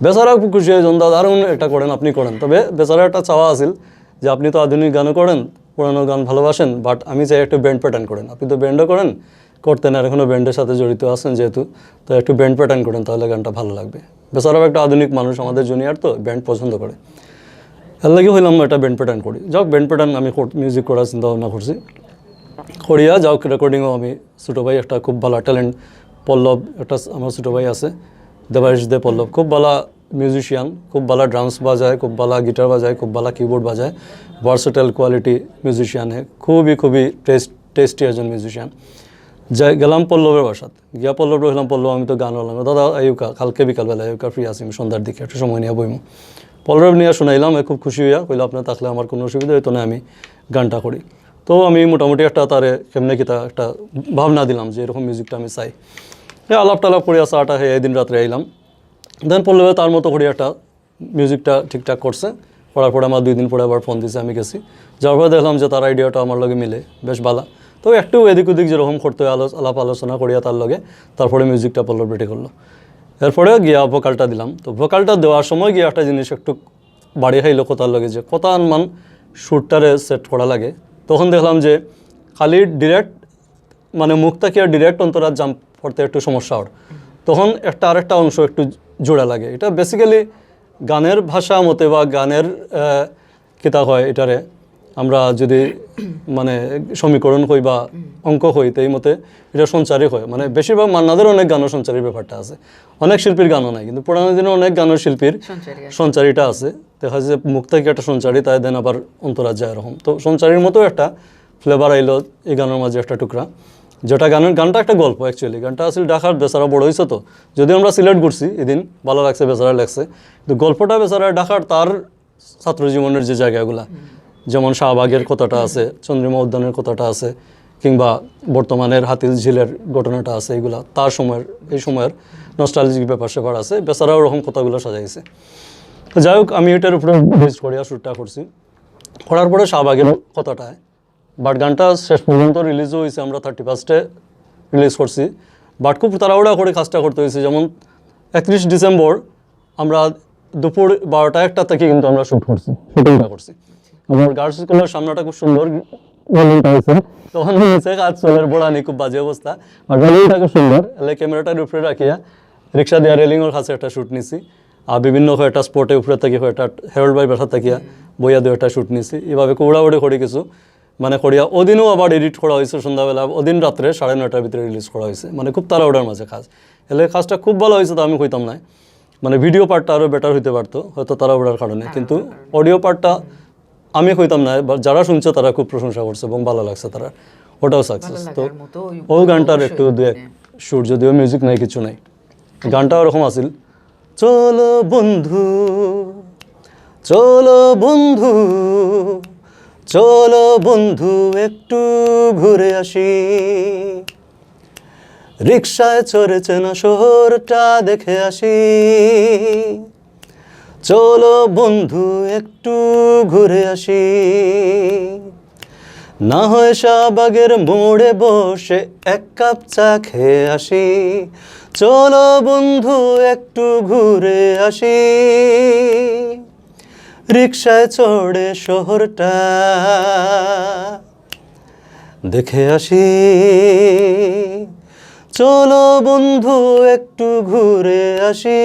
[SPEAKER 1] বেচারা খুব খুশি হয়ে দাদা দারুণ এটা করেন, আপনি করেন। তবে বেচারা একটা চাওয়া আছিল যে আপনি তো আধুনিক গানও করেন, পুরানো গান ভালোবাসেন, বাট আমি চাই একটু ব্যান্ড প্যাটার্ন করেন। আপনি তো ব্যান্ডও করেন, করতেন, আর এখনও ব্যান্ডের সাথে জড়িত আছেন যেহেতু, তো একটু ব্যান্ড প্যাটার্ন করেন, তাহলে গানটা ভালো লাগবে। বেচারাও একটা আধুনিক মানুষ, আমাদের জুনিয়র, তো ব্যান্ড পছন্দ করে, এর লাগে হইলাম একটা ব্যান্ড প্যাটার্ন করি। যাক ব্যান্ড প্যাটার্ন আমি মিউজিক করার চিন্তা ভাবনা করছি, করিয়া যাও রেকর্ডিংও আমি ছোটো ভাই একটা খুব ভালো ট্যালেন্ট, পল্লব একটা আমার ছোটো ভাই আছে, দেবাশিস দে পল্লব, খুব ভালো মিউজিশিয়ান, খুব ভালো ড্রামস বাজায়, খুব ভালো গিটার বাজায়, খুব ভালো কিবোর্ড বাজায়, ভার্সেটাইল কোয়ালিটি মিউজিশিয়ান, খুবই টেস্টি একজন মিউজিশিয়ান। যাই গেলাম পল্লবের বাসাত, গিয়া পল্লব রইলাম, পল্লব আমি তো গান হলাম, দাদা আইউকা কালকে বিকালবেলা আইউকা ফ্রি আছি, আমি সন্ধ্যার দিকে একটু সময় নিয়ে বইমু। পল্লব নিয়ে শোনাইলাম, খুব খুশি হইয়া কইলো আপনার থাকলে আমার কোনো অসুবিধা হইতো না, আমি গানটা করি। তো আমি মোটামুটি একটা তারে কেমনে কিতা একটা ভাবনা দিলাম যে এরকম মিউজিকটা আমি চাই। আলাপ টালাপ করিয়া চাটা খেয়ে একদিন রাত্রে আইলাম, দেন পল্লবে তার মতো করে একটা মিউজিকটা ঠিকঠাক করছে, করার পরে আমার 2 দিন পরে আবার ফোন দিছে, আমি গেছি, যার পরে দেখলাম যে তার আইডিয়াটা আমার লগে মিলে বেশ ভালো। তো একটু এদিক ওদিক যেরকম করতে হয় আলাপ আলোচনা করিয়া তার লগে, তারপরে মিউজিকটা পল্লব রেডি করলো। এরপরে গিয়া ভোকালটা দিলাম। তো ভোকালটা দেওয়ার সময় গিয়ে একটা জিনিস একটু বাড়ি খাইলো কথার লগে, যে কথা আনমান সুরটারে সেট করা লাগে। তখন দেখলাম যে খালি ডিরেক্ট মানে মুখটা কি আর ডিরেক্ট অন্তরা জাম্প করতে একটু সমস্যা হয়, তখন একটা আরেকটা অংশ একটু জোড়া লাগে। এটা বেসিক্যালি গানের ভাষা মতে বা গানের কিতা হয়, এটারে আমরা যদি মানে সমীকরণ হই বা অঙ্ক হই, তো এই মতে এটা সঞ্চারী হয়। মানে বেশিরভাগ মান্নাদের অনেক গানও সঞ্চারীর ব্যাপারটা আছে, অনেক শিল্পীর গানও নাই, কিন্তু পুরানো দিনে অনেক গানের শিল্পীর সঞ্চারীটা আছে। দেখা যায় যে মুখ থেকে একটা সঞ্চারী, তাই দেন আবার অন্তরা যায় এরকম। তো সঞ্চারীর মতো একটা ফ্লেভার আইলো এই গানের মাঝে একটা টুকরা, যেটা গানটা একটা গল্প অ্যাকচুয়ালি। গানটা আসলে ঢাকার, বেচারা বড় হয়েছে, তো যদিও আমরা সিলেক্ট করছি এদিন, ভালো লাগছে, বেচারা লাগছে, কিন্তু গল্পটা বেচারা ঢাকার তার ছাত্র জীবনের যে জায়গাগুলা, যেমন শাহবাগের কথাটা আছে, চন্দ্রিমা উদ্যানের কথাটা আছে, কিংবা বর্তমানের হাতিল ঝিলের ঘটনাটা আছে, এগুলা তার সময়ের, এই সময়ের নস্টালজিক ব্যাপার স্যাপার আছে, বেচারা ওরকম কথাগুলো সাজাইছে। তো যাই হোক, আমি এটার উপরে বেস্ট করিয়া শ্যুটটা করছি, করার পরে শাহবাগের কথাটায়, বাট গানটা শেষ পর্যন্ত রিলিজও হয়েছে, আমরা 31 রিলিজ করছি, বাট খুব তাড়াহুড়া করে কাজটা করতে হয়েছে। যেমন 31 ডিসেম্বর আমরা দুপুর 12টা-1টা থেকে কিন্তু আমরা শুটিংটা করছি। আমার গার্লস স্কুলের সামনাটা খুব সুন্দর হয়েছে, তখন হয়েছে কাজ চলের বড়ানি, খুব বাজে অবস্থা, আর রেলিংটা খুব সুন্দর, এলে ক্যামেরাটার উপরে রাখিয়া রিক্সা দেওয়া রেলিংয়ের কাছে একটা শ্যুট নিছি, আর বিভিন্ন একটা স্পটে উপরে থাকি একটা হেরল্ড বাই বাসা থাকিয়া বইয়া দিয়ে একটা শ্যুট নিছি। এভাবে কৌড়াউড়ি করে কিছু মানে করিয়া ওদিনও আবার এডিট করা হয়েছে সন্ধ্যাবেলা, ওদিন রাত্রে 9:30টার ভিতরে রিলিজ করা হয়েছে, মানে খুব তাড়াহুড়ার মাঝে কাজ। এলে কাজটা খুব ভালো হয়েছে, তো আমি কইতাম না, মানে ভিডিও পার্টটা আরও বেটার হইতে পারতো হয়তো তাড়াহুড়ার কারণে, কিন্তু অডিও পার্টটা আমি কইতাম না, যারা শুনছে তারা খুব প্রশংসা করছে এবং ভালো লাগছে, তারা ওটাও সাকসেস। তো ওই গানটার একটু 2-1 শুট, যদিও মিউজিক নাই, কিছু নাই, গানটা ওরকম আছিল, চলো বন্ধু চলো বন্ধু চলো বন্ধু একটু ঘুরে আসি, রিক্সায় চড়েছে না শহরটা দেখে আসি, চলো বন্ধু একটু ঘুরে আসি, না হয় শাহবাগের মোড়ে বসে 1 কাপ চা খেয়ে আসি, চলো বন্ধু একটু ঘুরে আসি, রিক্সায় চড়ে শহরটা দেখে আসি, চলো বন্ধু একটু ঘুরে আসি,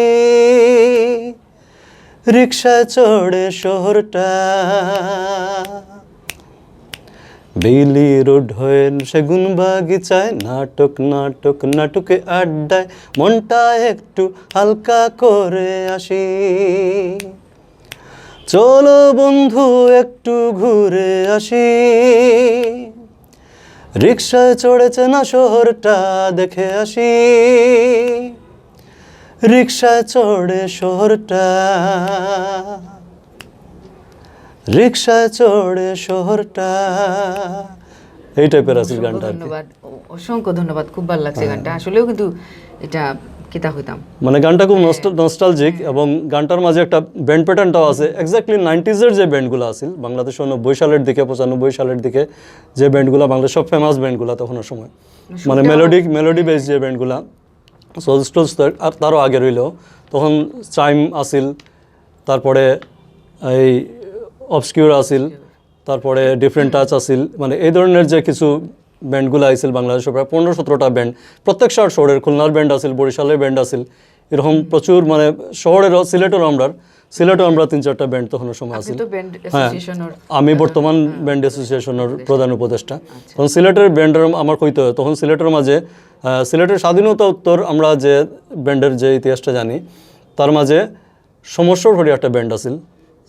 [SPEAKER 1] রিক্সায় চড়ে শহরটা, বেইলি রোড হয়ে সেগুন বাগিচায়, নাটক নাটক নাটকে আড্ডায় মনটা একটু হালকা করে আসি। চলো বন্ধু একটু ঘুরে আসি, রিক্সায় চড়েছে না শহরটা দেখে আসি, রিক্সায় চড়ে শহরটা, রিক্সায় চড়ে শহরটা। এই টাইপের আছে গানটা আর কি।
[SPEAKER 2] ধন্যবাদ, অসংখ্য ধন্যবাদ, খুব ভালো লাগছে গানটা। আসলেও কিন্তু এটা কিতা হইতাম,
[SPEAKER 1] মানে গানটা খুব নস্টালজিক এবং গানটার মাঝে একটা ব্যান্ড প্যাটার্নটাও আছে এক্স্যাক্টলি 90s-এর যে ব্যান্ডগুলো আছিল বাংলাদেশের 90 সালের দিকে 95 সালের দিকে যে ব্যান্ডগুলো বাংলাদেশ সব ফেমাস ব্যান্ডগুলো তখনের সময়, মানে মেলোডি বেস যে ব্যান্ডগুলো সোল স্টোলস আর তারও আগে রইল, তখন চাইম আসিল, তারপরে এই অবস্কিউর আসিল, তারপরে ডিফারেন্ট টাচ আসিল, মানে এই ধরনের যে কিছু ব্যান্ডগুলো আইছিল বাংলাদেশের প্রায় 15-17টা ব্যান্ড, প্রত্যেক শহরের, খুলনার ব্যান্ড আসিল, বরিশালের ব্যান্ড আসিল, এরকম প্রচুর, মানে শহরেরও, সিলেটও আমরা 3-4টা ব্যান্ড তখন সময় আসিল। হ্যাঁ, আমি বর্তমান ব্যান্ড অ্যাসোসিয়েশনের প্রধান উপদেষ্টা। তখন সিলেটের ব্যান্ডের আমার কইতে হয়, তখন সিলেটের মাঝে সিলেটের স্বাধীনতা উত্তর আমরা যে ব্যান্ডের যে ইতিহাসটা জানি তার মাঝে সমস্যার হরি একটা ব্যান্ড আসিল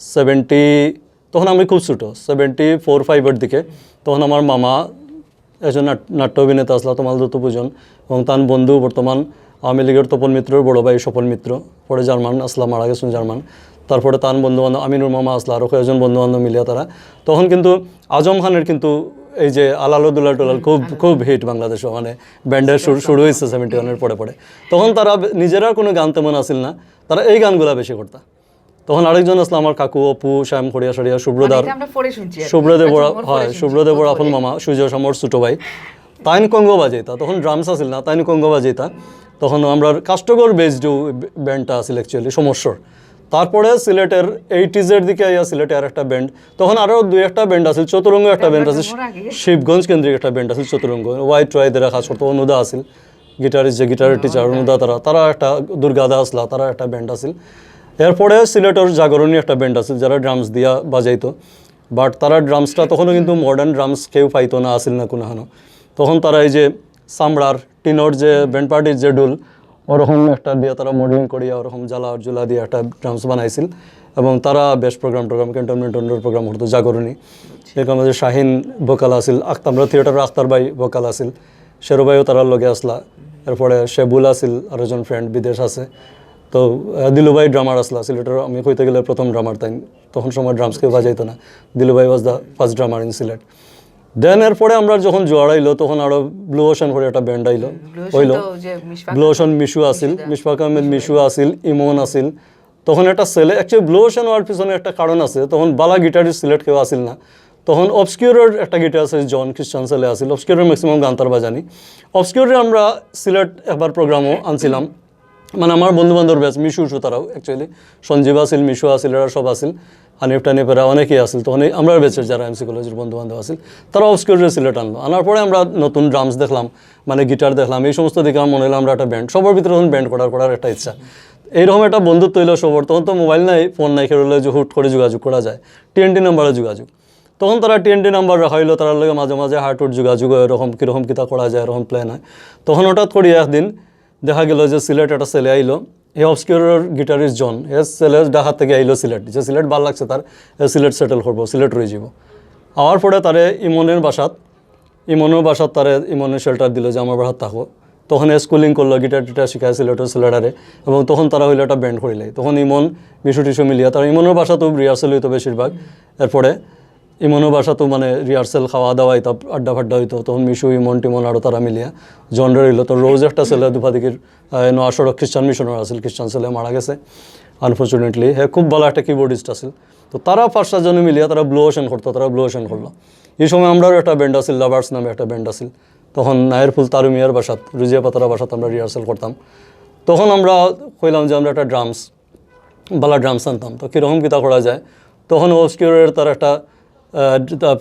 [SPEAKER 1] 70, তখন আমি খুব ছোটো 74-75 দিকে। তখন আমার মামা একজন নাট্য অভিনেতা আসলা তোমাল দত্ত পূজন এবং তার বন্ধু বর্তমান আওয়ামী লীগের তপন মিত্রর বড় ভাই স্বপন মিত্র, পরে জার্মান আসলা, মারা গেছেন জার্মান। তারপরে তার বন্ধুবান্ধব আমিনুর মামা আসলা, আরও কয়েকজন বন্ধুবান্ধব মিলিয়া তারা। তখন কিন্তু আজম খানের কিন্তু এই যে আলালো দুলাল টুলাল খুব হিট বাংলাদেশে, মানে ব্যান্ডের শুরু হয়েছে 71-এর পরে। তখন তারা নিজেরা কোনো গান তেমন আসিল না, তারা এই গানগুলা বেশি করতা। তখন আরেকজন আসলো আমার কাকু, অপু, শ্যাম খড়িয়া সরিয়া, শুভ্রদেব বড় আপন মামা, সূর্য সমর ছোট ভাই, তাইন কঙ্গ বাজাইতা। তখন ড্রামস আসিল না, তাইন কঙ্গ বাজাইতা। তখন আমরা কাষ্টগর বেসড ব্যান্ডটা আসিল অ্যাকচুয়ালি সমস্যর। তারপরে সিলেটের 80s-এর দিকে আইয়া সিলেটে আর একটা ব্যান্ড, তখন আরও 2-1টা ব্যান্ড আসিল, চতুরঙ্গ একটা ব্যান্ড আছে, শিবগঞ্জ কেন্দ্রিক একটা ব্যান্ড আছে চতুরঙ্গ, ওয়াইট ট্রাইদেরা খাস করতো, অনুদা আসিল গিটারিস্ট, যে গিটারের টিচার অনুদা, তারা একটা দুর্গাদা আসলা, তারা একটা ব্যান্ড আসিল। এরপরে সিলেটের জাগরণী একটা ব্যান্ড আছে যারা ড্রামস দিয়া বাজাইতো, বাট তারা ড্রামসটা তখনও কিন্তু মডার্ন ড্রামস কেউ পাইতো না, আসিল না কোনোখানো। তখন তারা এই যে চামড়ার টিনোর যে ব্যান্ড পার্টির যে ডুল ওরকম একটা দিয়ে তারা মডেলিং করিয়া ওরকম জুলা দিয়ে একটা ড্রামস বানাইছিল এবং তারা বেশ প্রোগ্রাম ক্যান্টনমেন্ট প্রোগ্রাম করতো জাগরণী। এরকম যে শাহিন ভোকাল আসিল, আমরা থিয়েটারের আখতার ভাই ভোকাল আসিল, শেরো ভাইও তারা লগে আসলা। এরপরে শেবুল আসিল, আর একজন ফ্রেন্ড বিদেশ আছে। তো দিলুভাই ড্রামার আসলা সিলেটের, আমি কইতে গেলে প্রথম ড্রামার তাই, তখন সময় ড্রামস কেউ বাজাইতো না, দিলুভাই was the first drummer in Sylhet. Then এরপরে আমরা যখন জোয়ার আইলো তখন আরও ব্লু ওশান করে একটা ব্যান্ড আইলো, হইলো ব্লু ওশান, মিশু আসিল, মিশফাক আহমেদ মিশু আসিল, ইমন আসিল। তখন একটা ছেলে, অ্যাকচুয়ালি ব্লু ওশান হওয়ার পিছনে একটা কারণ আছে, তখন বালা গিটারিস্ট সিলেট কেউ আসিল না। তখন অবস্কিউরের একটা গিটার আছে জন খ্রিস্টান ছেলে আসিল, অবস্কিউরের ম্যাক্সিমাম গান তার বাজানি। অবস্কিউরে আমরা সিলেট একবার প্রোগ্রামও আনছিলাম, মানে আমার বন্ধুবান্ধব ব্যাচ, মিশু তারাও অ্যাকচুয়ালি, সঞ্জীব আসিল, মিশু আসিল, এরা সব আসিল, হানিফ টানিফেরা অনেকেই আসিল। তখন আমরা ব্যাচের যারা এমসি কলেজের বন্ধুবান্ধব আসিল তারা অবস্কিউরে সিলেট আনলো। আনার পরে আমরা নতুন ড্রামস দেখলাম, মানে গিটার দেখলাম, এই সমস্ত দিকে আমার মনে হলো আমরা একটা ব্যান্ড, সবার ভিতরে তখন ব্যান্ড করার একটা ইচ্ছা, এইরকম একটা বন্ধুত্ব হইলো সবার। তখন তো মোবাইল নাই, ফোন নাই, খেলে যে হুট করে যোগাযোগ করা যায়, TNT নাম্বারে যোগাযোগ। তখন তারা TNT নাম্বার রাখা হইলো, তার লগে মাঝে মাঝে হার্টউট যোগাযোগ, এরকম কীরকম কিতা করা যায় এরকম প্ল্যান হয়। তখন হঠাৎ করে একদিন দেখা গেল যে সিলেট একটা ছেলে আইলো, এই অবস্কিউরের গিটারিস্ট জন, এ ছেলে ঢাকা থেকে আইলো সিলেট, যে সিলেট ভাল লাগছে তার, সিলেট সেটেল করবো, সিলেট রয়ে যাব। আওয়ার পরে তারে ইমনের বাসাত তারে ইমনের শেল্টার দিল যে আমার বাসাত থাকো। তখন স্কুলিং করলো, গিটার টিটার শিখায় সিলেটের ছেলেটারে, এবং তখন তারা হইলো একটা ব্যান্ড করিলে। তখন ইমন মিশু টিশু মিলিয়া তারা ইমনের বাসাতেও রিহার্সেল হইতো বেশিরভাগ। এরপরে ইমনের বাসাতেও মানে রিহার্সেল, খাওয়া দাওয়া হইতো, আড্ডা ফাড্ডা হইতো। তখন মিশু, ইমন টিমন আরও তারা মিলিয়া জনরে হইলো। তো রোজ একটা ছেলে দুপাদিকের নোয়াশড়ক খ্রিস্টান মিশনের আসিল, খ্রিস্টান ছেলে মারা গেছে আনফর্চুনেটলি, হ্যাঁ খুব ভালো একটা কিবোর্ডিস্ট আসিল। তো তারা 5-7 জনে মিলিয়া তারা ব্লু ওশান করলো। এই সময় আমরাও একটা ব্যান্ড আসিল, লাভার্স নামে একটা ব্যান্ড আসিল। তখন নায়ের ফুল তারুমিয়ার বাসাত, রুজিয়া পাতারা বাসাত আমরা রিহার্সেল করতাম। তখন আমরা কইলাম যে আমরা একটা ড্রামস আনতাম, তো কীরকম কিতা করা যায়। তখন অবস্কিউরের তার একটা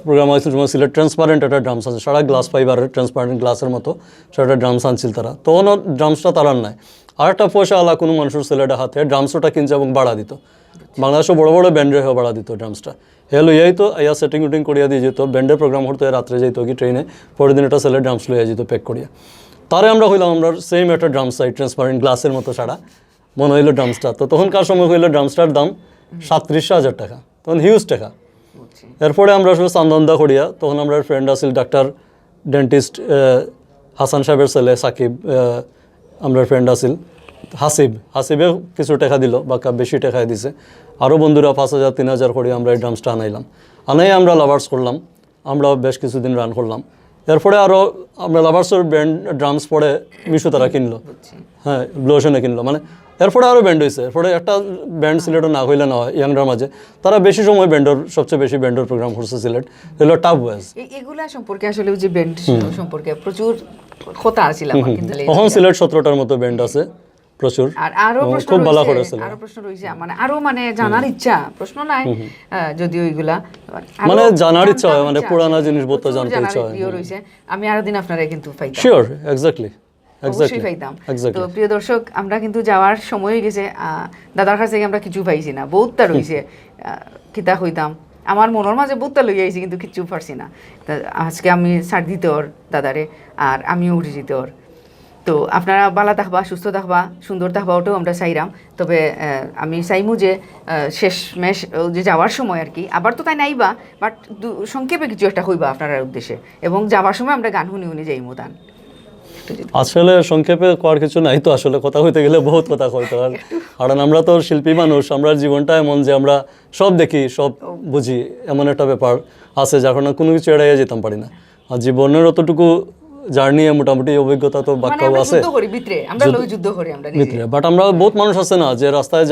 [SPEAKER 1] প্রোগ্রাম হয়েছিল যেমন সিলেট ট্রান্সপারেন্ট একটা ড্রামস আছে, সারা গ্লাস ফাইবারের ট্রান্সপারেন্ট গ্লাসের মতো সেটা ড্রামস আনছিল তারা, তখনও ড্রামসটা তারার নাই। আর একটা পয়সা আলা কোনো মানুষের ছেলেটা হাতে ড্রামসটা কিনছে এবং বাড়া দিত, বাংলাদেশে বড় বড় ব্যান্ডের হয়ে বাড়া দিত ড্রামসটা। হেলো এই তো ইয়া সেটিং উটিং করিয়া দিয়ে যেত, ব্যান্ডের প্রোগ্রাম হতো, রাত্রে যেত কি ট্রেনে, পরের দিন একটা ছেলে ড্রামস লইয়া যেত প্যাক করিয়া। তারে আমরা হইলাম আমরা সেম একটা ড্রামস চাই ট্রান্সপারেন্ট গ্লাসের মতো সারা মনে হইলো ড্রামসটা। তো তখনকার সময় হইলো ড্রামসটার দাম 37,000 টাকা, তখন হিউজ টাকা। এরপরে আমরা আসলে চান্দন্দা করিয়া তখন আমরা ফ্রেন্ড আছিল ডাক্তার ডেন্টিস্ট হাসান সাহেবের ছেলে সাকিব, আমরা ফ্রেন্ড আছিল হাসিবে কিছু টাকা দিল বা বেশি টাকা দিছে, আরও বন্ধুরা 5,000 3,000 করে আমরা এই ড্রামসটা আনাইলাম, আমরা লাভার্স করলাম, আমরা বেশ কিছুদিন রান করলাম। এরপরে আরও আমরা লাভার্সের ব্যান্ড ড্রামস পরে মিশু তারা কিনলো, হ্যাঁ ব্লোশনে কিনলো, মানে এরপরে আরও ব্যান্ড হয়েছে। এরপরে একটা ব্যান্ড সিলেটও না হইলে না হয় ইয়াংরার মাঝে, তারা বেশি সময় ব্যান্ডর সবচেয়ে বেশি ব্যান্ডর প্রোগ্রাম করছে সিলেট, হলো টাপ ওয়েজ।
[SPEAKER 2] এগুলা সম্পর্কে আসলে যে ব্যান্ড সম্পর্কে প্রচুর কথা আছিল আমার, কিন্তু
[SPEAKER 1] তখন সিলেট 17টার মতো ব্যান্ড আছে প্রচুর,
[SPEAKER 2] আর আরো প্রশ্ন
[SPEAKER 1] খুব ভালো
[SPEAKER 2] রয়েছে,
[SPEAKER 1] করেছিল।
[SPEAKER 2] আরো প্রশ্ন রয়েছে, মানে আরো মানে জানার ইচ্ছা, প্রশ্ন নাই যদিও এগুলা
[SPEAKER 1] মানে জানার ইচ্ছা হয়, মানে পুরানা জিনিসপত্র জানতে ইচ্ছা হয়।
[SPEAKER 2] প্রিয় রয়েছে, আমি আরো দিন আপনারা কিন্তু পাইতাম,
[SPEAKER 1] শিওর, এক্স্যাক্টলি
[SPEAKER 2] অবশ্যই পাইতাম। তো প্রিয় দর্শক, আমরা কিন্তু যাওয়ার সময় হয়ে গেছে, দাদার কাছ থেকে আমরা কিছু পাইছি না, বহুতটা রয়েছে কিতা হইতাম, আমার মনের মাঝে বহুতটা লইয়া আইছি কিন্তু কিচ্ছু পারছি না। আজকে আমি ছাড় দিতে ওর দাদারে, আর আমিও উঠে যেতে ওর। তো আপনারা ভালো থাকবা, সুস্থ থাকবা, সুন্দর থাকবা, ওটাও আমরা চাইরাম। তবে আমি চাইমু যে শেষ মেশ যে যাওয়ার সময় আর কি, আবার তো তাই নাইবা, বাট সংক্ষেপে কিছু একটা হইবা আপনার উদ্দেশ্যে, এবং যাওয়ার সময় আমরা গান শুনি শুনি যাইমু তান।
[SPEAKER 1] আসলে সংক্ষেপে করার কিছু নাই, তো আসলে কথা হইতে গেলে বহুত কথা কইতে হয়, কারণ আমরা তো শিল্পী মানুষ, আমরা জীবনটা এমন যে আমরা সব দেখি সব বুঝি, এমন একটা ব্যাপার আছে যার কারণে কোনো কিছু এড়াইয়া যেতাম পারি না। আর জীবনের অতটুকু জার্নি মোটামুটি অভিজ্ঞতা তো বাক্যাও আছে ভিতরে, বাট আমরা বহুত মানুষ আছে না যে রাস্তায়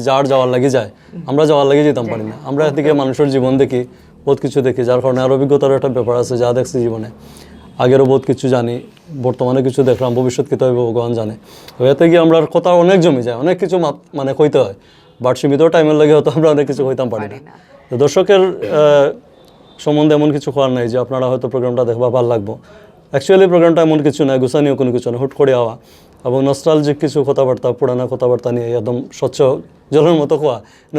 [SPEAKER 1] যার যাওয়ার লাগি যায়, আমরা যাওয়ার লাগি যেতাম পারি না। আমরা এদিকে মানুষের জীবন দেখি, বহুত কিছু দেখি, যার কারণে আর অভিজ্ঞতার একটা ব্যাপার আছে, যা দেখছি জীবনে আগেরও বহুত কিছু জানি, বর্তমানে কিছু দেখলাম, ভবিষ্যৎ কী হবে ভগবান জানে। এতে গিয়ে আমরা কথা অনেক জমি যায়, অনেক কিছু মানে কইতে হয়, বাট সীমিত টাইমের লাগে হয়তো আমরা অনেক কিছু কইতাম পারি না। তো দর্শকের সম্বন্ধে এমন কিছু করার নাই যে আপনারা হয়তো প্রোগ্রামটা দেখবা ভালো লাগবো। অ্যাকচুয়ালি প্রোগ্রামটা এমন কিছু নয়, গুছানিও কোনো কিছু নয়, হুট করে হওয়া এবং নস্টালজিক কিছু কথাবার্তা, পুরানা কথাবার্তা নিয়ে একদম স্বচ্ছ জলের মতো খোয়া,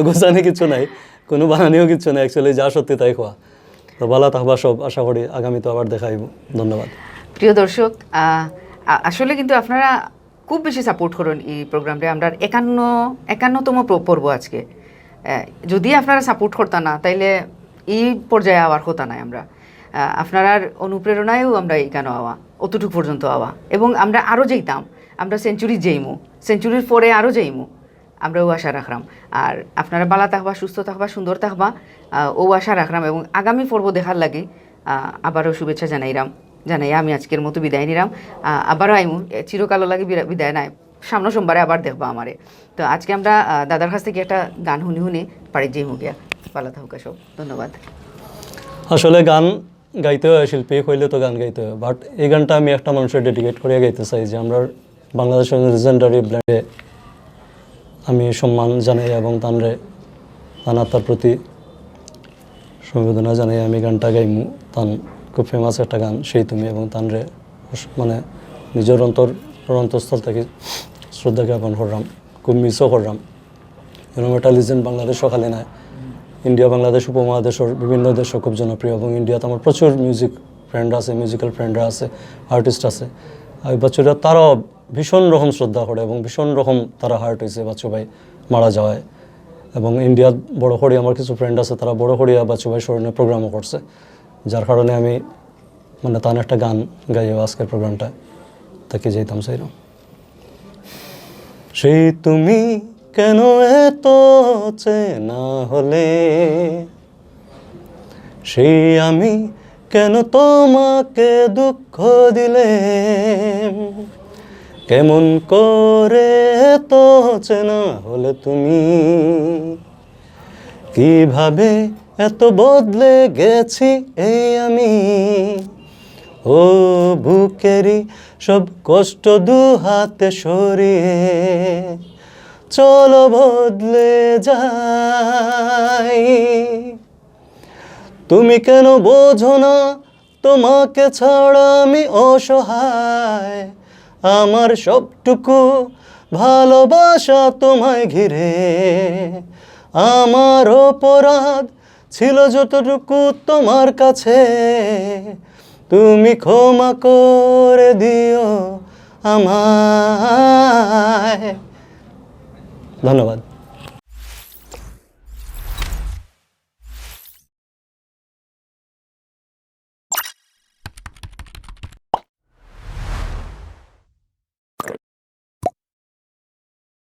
[SPEAKER 1] গুছানি কিছু নাই, কোনো বানানিও কিছু নাই, অ্যাকচুয়ালি যা সত্যি তাই খোয়া। তো ভালো থাকবা সব, আশা করি আগামীতে আবার দেখাইব। ধন্যবাদ।
[SPEAKER 2] প্রিয় দর্শক, আসলে কিন্তু আপনারা খুব বেশি সাপোর্ট করেন এই প্রোগ্রামটা। আমরা 51তম পর্ব আজকে, যদি আপনারা সাপোর্ট করতেন না তাইলে এই পর্যায়ে আওয়ার হতা নাই। আমরা আপনার অনুপ্রেরণায়ও আমরা এই গান আওয়া, অতটুকু পর্যন্ত আওয়া, এবং আমরা আরও যাইতাম, আমরা সেঞ্চুরি যাইমু, সেঞ্চুরির পরে আরও যাইমু, আমরাও আশা রাখলাম। আর আপনারা ভালো থাকবা, সুস্থ থাকবা, সুন্দর থাকবা, ও আশা রাখলাম। এবং আগামী পর্ব দেখার লাগে আবারও শুভেচ্ছা জানাই আমি আজকের মতো বিদায় নিলাম। আবারও আইমু, চিরকালো লাগে বিদায় নাই, সামনে সোমবারে আবার দেখবা আমারে। তো আজকে আমরা দাদার কাছ থেকে একটা গান শুনি পারি যাইমু গিয়া। ভালো থাকুকা সব, ধন্যবাদ।
[SPEAKER 1] আসলে গান গাইতে হয়, শিল্পী হইলে তো গান গাইতে হয়, বাট এই গানটা আমি একটা মানুষের ডেডিকেট করিয়া গাইতে চাই, যে আমরা বাংলাদেশের লিজেন্ডারি ব্যান্ডে আমি সম্মান জানাই এবং তার প্রতি সমবেদনা জানাই আমি গানটা গাইমু। তান খুব ফেমাস একটা গান, সেই তুমি, এবং তানরে মানে নিজের অন্তঃস্থল থেকে শ্রদ্ধা জ্ঞাপন করলাম, খুব মিসও করলাম। এরকম একটা লিজেন্ড বাংলাদেশ খালি নাই, ইন্ডিয়া বাংলাদেশ উপমহাদেশের বিভিন্ন দেশও খুব জনপ্রিয়, এবং ইন্ডিয়াতে আমার প্রচুর মিউজিক্যাল ফ্রেন্ডরা আছে, আর্টিস্ট আছে। এই বাচ্চারা তারাও ভীষণ রকম শ্রদ্ধা করে এবং ভীষণ রকম তারা হার্ট হয়েছে বাচ্চু ভাই মারা যাওয়ায়। এবং ইন্ডিয়ার বড় করিয়া আমার কিছু ফ্রেন্ড আছে, তারা বড় করিয়া বাচ্চু ভাই স্মরণে প্রোগ্রামও করছে, যার কারণে আমি মানে তার একটা গান গাইও আজকের প্রোগ্রামটা তাকে যেতাম চাইলাম। সেই তুমি কেন এত চেনা হলে, সেই আমি কেন তোমাকে দুঃখ দিলে, কেমন করে এত চেনা হলে তুমি, কিভাবে এত বদলে গেছি এই আমি, ও বুকেরই সব কষ্ট দু হাতে সরিয়ে চলো বদলে যাই। তুমি কেন বোঝো না তোমাকে ছাড়া আমি অসহায়, আমার সবটুকু ভালোবাসা তোমায় ঘিরে, আমার অপরাধ ছিল যতটুকু তোমার কাছে, তুমি ক্ষমা করে দিও আমায়। ধন্যবাদ।